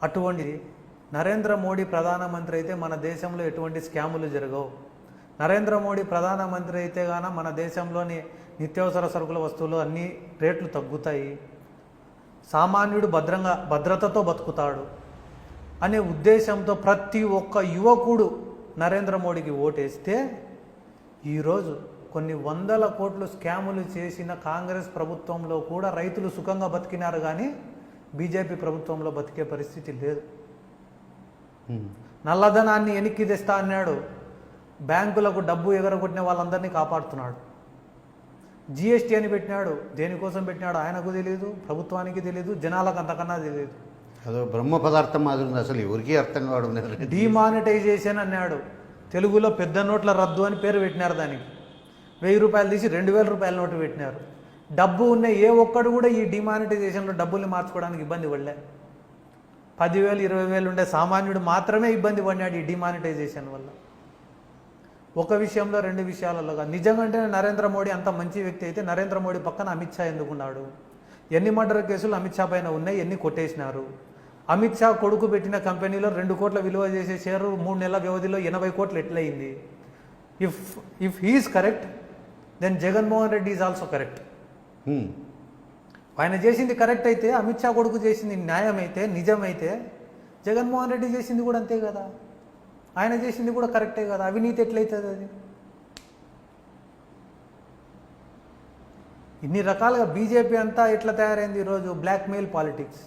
అటువంటిది నరేంద్ర మోడీ ప్రధానమంత్రి అయితే మన దేశంలో ఎటువంటి స్కాములు జరగవు. నరేంద్ర మోడీ ప్రధానమంత్రి అయితే గాన మన దేశంలోని నిత్యావసర సరుకుల వస్తువులు అన్ని రేట్లు తగ్గుతాయి, సామాన్యుడు భద్రతతో బతుకుతాడు అనే ఉద్దేశంతో ప్రతి ఒక్క యువకుడు నరేంద్ర మోడీకి ఓటేస్తే ఈరోజు కొన్ని వందల కోట్లు స్కాములు చేసిన కాంగ్రెస్ ప్రభుత్వంలో కూడా రైతులు సుఖంగా బతికినారు, కానీ బీజేపీ ప్రభుత్వంలో బతికే పరిస్థితి లేదు. నల్లధనాన్ని వెనక్కి తెస్తా అన్నాడు, బ్యాంకులకు డబ్బు ఎగరగొట్టిన వాళ్ళందరినీ కాపాడుతున్నాడు. జిఎస్టీ అని పెట్టినాడు, దేనికోసం పెట్టినాడు ఆయనకు తెలియదు, ప్రభుత్వానికి తెలియదు, జనాలకు అంతకన్నా తెలియదు. అదో బ్రహ్మ పదార్థం మాదిరి ఉంది, అసలు ఎవరికి అర్థం కావడం లేదు. డిమానిటైజేషన్ అన్నాడు, తెలుగులో పెద్ద నోట్ల రద్దు అని పేరు పెట్టినారు. దానికి 1000 రూపాయలు తీసి 2000 రూపాయల నోటు పెట్టినారు. డబ్బు ఉన్న ఏ ఒక్కడు కూడా ఈ డిమానిటైజేషన్లో డబ్బుల్ని మార్చుకోవడానికి ఇబ్బంది పడలే. 10,000 20,000 ఉండే సామాన్యుడు మాత్రమే ఇబ్బంది పడినాడు ఈ డిమానిటైజేషన్ వల్ల. ఒక విషయంలో 2 విషయాలలో కాదు. నిజంగానే నరేంద్ర మోడీ అంత మంచి వ్యక్తి అయితే నరేంద్ర మోడీ పక్కన అమిత్ షా ఎందుకున్నాడు? ఎన్ని మర్డర్ కేసులు అమిత్ షా పైన ఉన్నాయి, ఎన్ని కొట్టేసినారు? అమిత్ షా కొడుకు పెట్టిన కంపెనీలో 2 కోట్ల విలువ చేసే షేరు 3 నెలల వ్యవధిలో 80 కోట్లు ఎట్లయింది? If he is correct, then Jaganmohan Reddy is also correct. ఆయన చేసింది కరెక్ట్ అయితే, అమిత్ షా కొడుకు చేసింది న్యాయమైతే, నిజమైతే, జగన్మోహన్ రెడ్డి చేసింది కూడా అంతే కదా, ఆయన చేసింది కూడా కరెక్టే కదా. అవినీతి ఎట్లయితుంది అది? ఇన్ని రకాలుగా బీజేపీ అంతా ఎట్లా తయారైంది ఈరోజు? Blackmail politics.